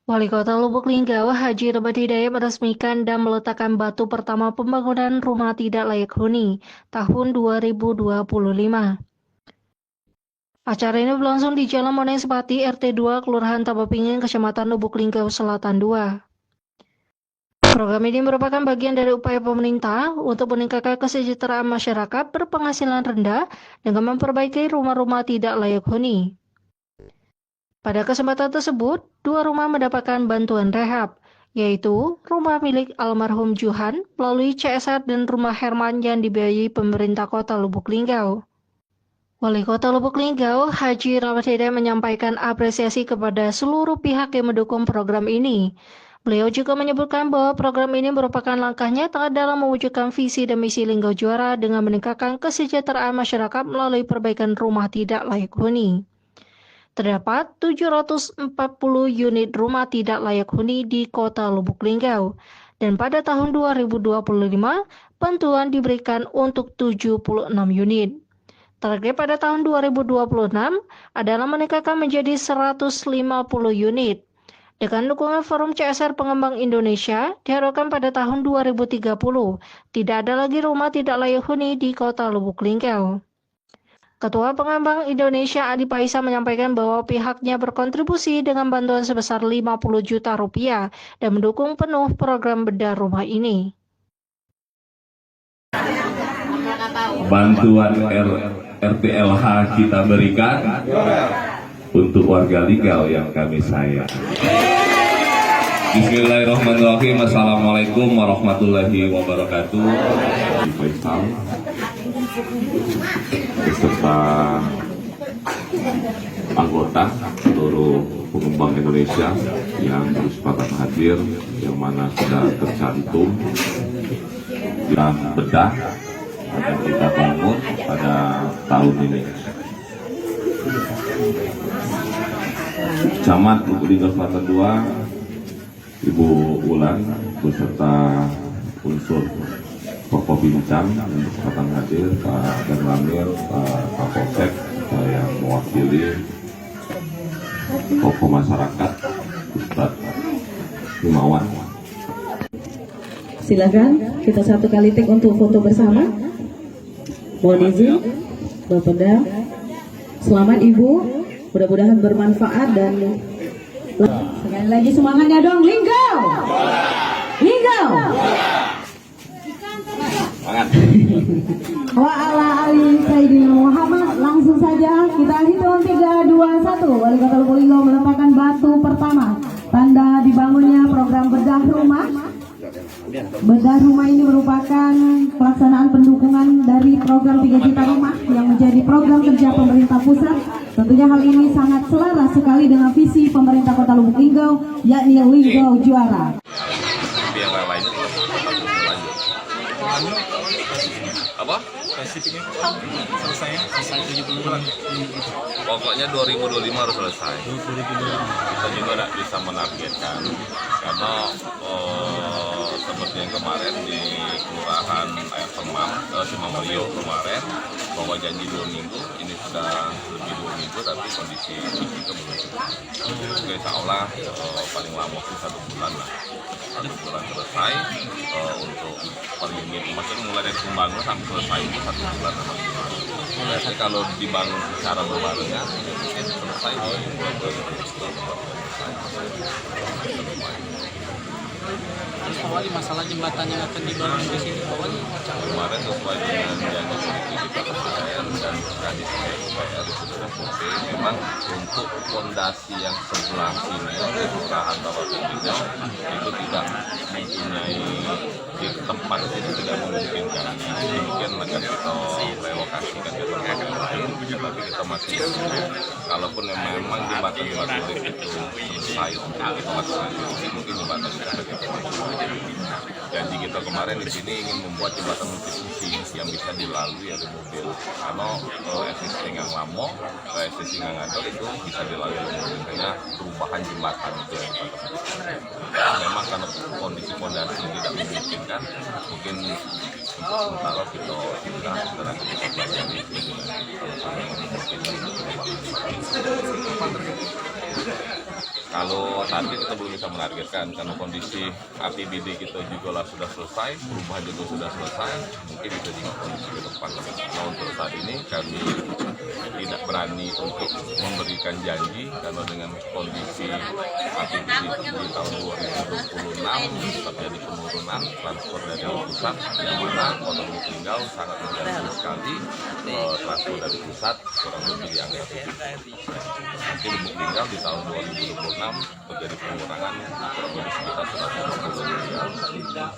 Wali Kota Lubuk Linggau, Haji Robert Hidayat meresmikan dan meletakkan batu pertama pembangunan rumah tidak layak huni tahun 2025. Acara ini berlangsung di Jalan Moneng Sepati, RT 2, Kelurahan Tabapingin, Kecamatan Lubuk Linggau Selatan 2. Program ini merupakan bagian dari upaya pemerintah untuk meningkatkan kesejahteraan masyarakat berpenghasilan rendah dengan memperbaiki rumah-rumah tidak layak huni. Pada kesempatan tersebut, dua rumah mendapatkan bantuan rehab, yaitu rumah milik almarhum Juhan melalui CSR dan rumah Herman yang dibiayai pemerintah kota Lubuk Linggau. Wali Kota Lubuk Linggau, Haji Rahmat Hidayat menyampaikan apresiasi kepada seluruh pihak yang mendukung program ini. Beliau juga menyebutkan bahwa program ini merupakan langkah nyata dalam mewujudkan visi dan misi Linggau Juara dengan meningkatkan kesejahteraan masyarakat melalui perbaikan rumah tidak layak huni. Terdapat 740 unit rumah tidak layak huni di Kota Lubuk Linggau, dan pada tahun 2025, bantuan diberikan untuk 76 unit. Target pada tahun 2026 adalah meningkatkan menjadi 150 unit. Dengan dukungan Forum CSR Pengembang Indonesia, diharapkan pada tahun 2030 tidak ada lagi rumah tidak layak huni di Kota Lubuk Linggau. Ketua Pengembang Indonesia Adi Paisa menyampaikan bahwa pihaknya berkontribusi dengan bantuan sebesar 50 juta rupiah dan mendukung penuh program bedah rumah ini. Bantuan RPLH kita berikan untuk warga Linggau yang kami sayang. Bismillahirrahmanirrahim. Assalamualaikum warahmatullahi wabarakatuh. Faisal beserta anggota seluruh pengembang Indonesia yang bersepakat hadir, yang mana sudah tercantum yang bedah akan kita bangun pada tahun ini. Camat Lubuk Linggau Selatan 2, Ibu Ulan beserta unsur Forkopincam yang berkesempatan hadir, Pak Danramil, Pak Kapolsek, yang mewakili tokoh masyarakat, Ustadz Himawan. Silakan kita satu kali take untuk foto bersama. Mohon izin, Bapak. Selamat Ibu, mudah-mudahan bermanfaat dan sekali lagi semangatnya dong, Linggau, Linggau. Wa ala ali Sayyidina Muhammad. Langsung saja kita hitung 3, 2, 1. Wali Kota Lubuk Linggau meletakkan batu pertama, tanda dibangunnya program bedah rumah. Bedah rumah ini merupakan pelaksanaan pendukungan dari program 3 juta rumah yang menjadi program kerja pemerintah pusat. Tentunya hal ini sangat selaras sekali dengan visi pemerintah Kota Lubuk Linggau, yakni Linggau Juara. Apa? Spesifiknya selesai 70 bulan. Pokoknya 2025 harus selesai. Kita juga tidak bisa menargetkan karena seperti yang kemarin di Kelurahan Air Semam, Simamario kemarin bahwa janji 2 minggu, ini sudah lebih 2 minggu tapi kondisi itu belum cukup. Jadi insya Allah paling lama sih 1 bulan lah. 1 bulan selesai untuk paling maksudnya mulai dari pembangunan sampai selesai itu 1 bulan. Jadi kalau dibangun secara berbarengan, mungkin selesai di 2 bulan. Terus awalnya masalah jembatan yang akan dibangun di sini awalnya kemarin sesuai dengan janji politik di PPR dan tradisi PPR itu sudah survei memang untuk fondasi yang sebelah sini di Kelurahan Tabapingin itu tidak mempunyai di tempat itu tidak memungkinkan. Mungkin akan kita relokasikan ke tempat lain, tapi kita masih kalaupun memang jembatan itu selesai untuk kita lakukan mungkin jembatan itu sudah kita lakukan. Janji kita kemarin di sini ingin membuat jembatan multifungsi yang bisa dilalui oleh mobil. Karena existing yang lama, existing yang ada itu bisa dilalui oleh mobil. Makanya perubahan jembatan itu yang kita lakukan. Memang karena kondisi fondasi tidak memungkinkan, mungkin untuk sementara kita sudah berarti kita pelajari kalau memang memungkinkan untuk perubahan. Kalau saat ini kita belum bisa menargetkan karena kondisi APBD kita juga lah sudah selesai, perubahan juga sudah selesai, mungkin bisa juga kondisi ke depan. Nah untuk saat ini kami tidak berani untuk memberikan janji karena dengan kondisi APBD di tahun 2026 terjadi penurunan transport dari pusat, yang mana Kota Lubuk Linggau sangat mengganggu sekali transport dari pusat kurang lebih dianggap. Nanti Lubuk Linggau di tahun 2026 terjadi pengurangan kurang lebih sekitar 120 miliar.